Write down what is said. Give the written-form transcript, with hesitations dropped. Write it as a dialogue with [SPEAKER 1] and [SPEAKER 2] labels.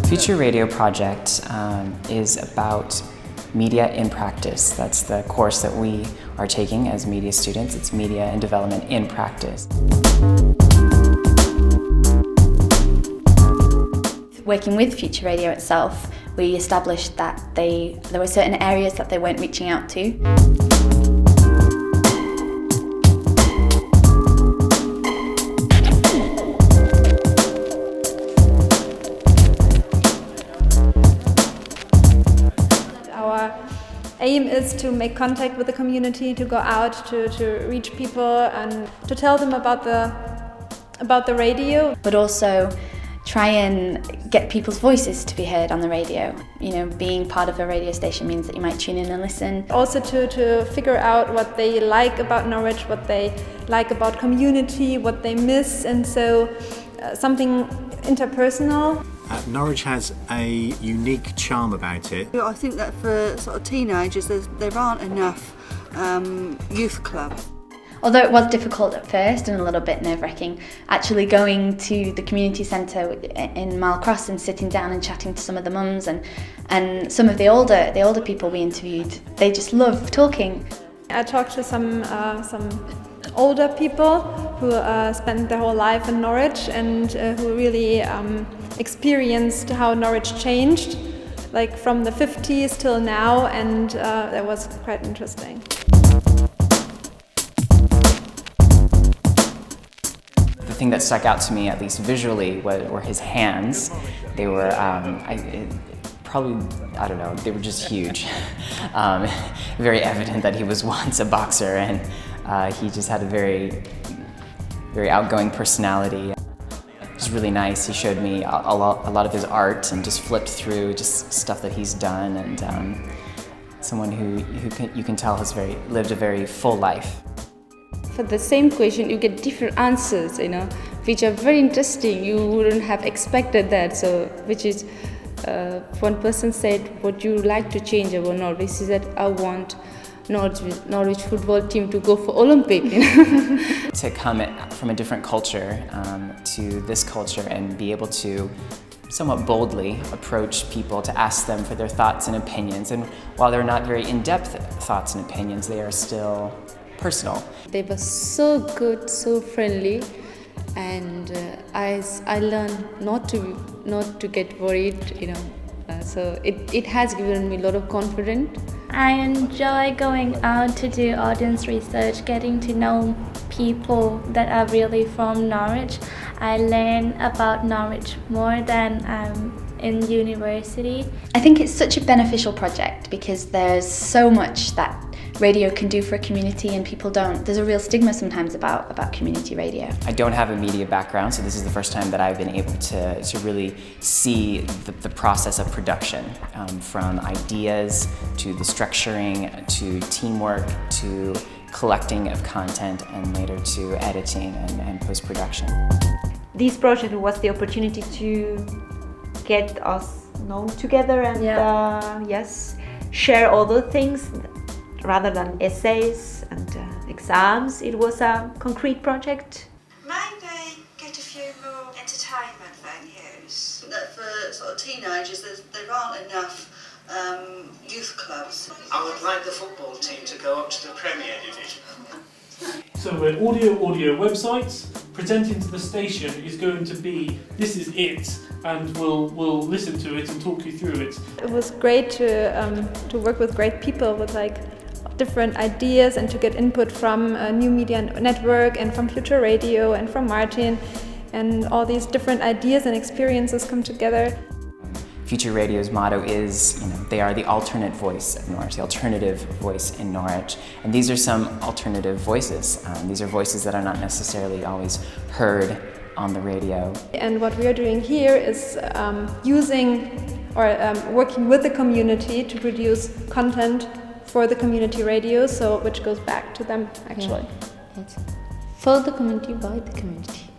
[SPEAKER 1] Future Radio project is about media in practice. That's the course that we are taking as media students. It's media and development in practice.
[SPEAKER 2] Working with Future Radio itself, we established that there were certain areas that they weren't reaching out to.
[SPEAKER 3] Our aim is to make contact with the community, to go out, to reach people and to tell them about the radio.
[SPEAKER 2] But also try and get people's voices to be heard on the radio. You know, being part of a radio station means that you might tune in and listen.
[SPEAKER 3] Also to figure out what they like about Norwich, what they like about community, what they miss, and so something interpersonal.
[SPEAKER 4] Norwich has a unique charm about it.
[SPEAKER 5] I think that for sort of teenagers there aren't enough youth clubs.
[SPEAKER 2] Although it was difficult at first and a little bit nerve-wracking, actually going to the community centre in Mile Cross and sitting down and chatting to some of the mums and some of the older people we interviewed, they just love talking.
[SPEAKER 3] I talked to some older people who spent their whole life in Norwich and who really experienced how Norwich changed, like from the 50s till now, and that was quite interesting.
[SPEAKER 1] The thing that stuck out to me, at least visually, were his hands. They were they were just huge. Very evident that he was once a boxer, and he just had a very, very outgoing personality. It was really nice. He showed me a lot of his art and just flipped through just stuff that he's done, and someone who you can tell has lived a very full life.
[SPEAKER 6] For the same question, you get different answers, which are very interesting. You wouldn't have expected that. So, which is, one person said, "What you like to change about Norwich?" He said, "I want Norwich football team to go for Olympic."
[SPEAKER 1] To come from a different culture to this culture and be able to somewhat boldly approach people to ask them for their thoughts and opinions. And while they're not very in-depth thoughts and opinions, they are still personal.
[SPEAKER 6] They were so good, so friendly, and I learned not to get worried, so it has given me a lot of confidence.
[SPEAKER 7] I enjoy going out to do audience research, getting to know people that are really from Norwich. I learn about Norwich more than in university.
[SPEAKER 2] I think it's such a beneficial project because there's so much that radio can do for a community and people don't. There's a real stigma sometimes about community radio.
[SPEAKER 1] I don't have a media background, so this is the first time that I've been able to really see the process of production, from ideas to the structuring to teamwork to collecting of content and later to editing and post-production.
[SPEAKER 8] This project was the opportunity to get us known together and share all the things. Rather than essays and exams, it was a concrete project.
[SPEAKER 9] Might they get a few more entertainment venues?
[SPEAKER 5] That for sort of teenagers there aren't enough youth clubs.
[SPEAKER 10] I would like the football team to go up to the Premier Division.
[SPEAKER 11] So we're audio websites. Presenting to the station is going to be, this is it, and we'll listen to it and talk you through it.
[SPEAKER 3] It was great to work with great people with different ideas and to get input from New Media Network and from Future Radio and from Martin, and all these different ideas and experiences come together.
[SPEAKER 1] Future Radio's motto is, they are the alternate voice of Norwich, the alternative voice in Norwich. And these are some alternative voices. These are voices that are not necessarily always heard on the radio.
[SPEAKER 3] And what we are doing here is working with the community to produce content for the community radio, which goes back to them actually.
[SPEAKER 6] Yeah. For the community, by the community.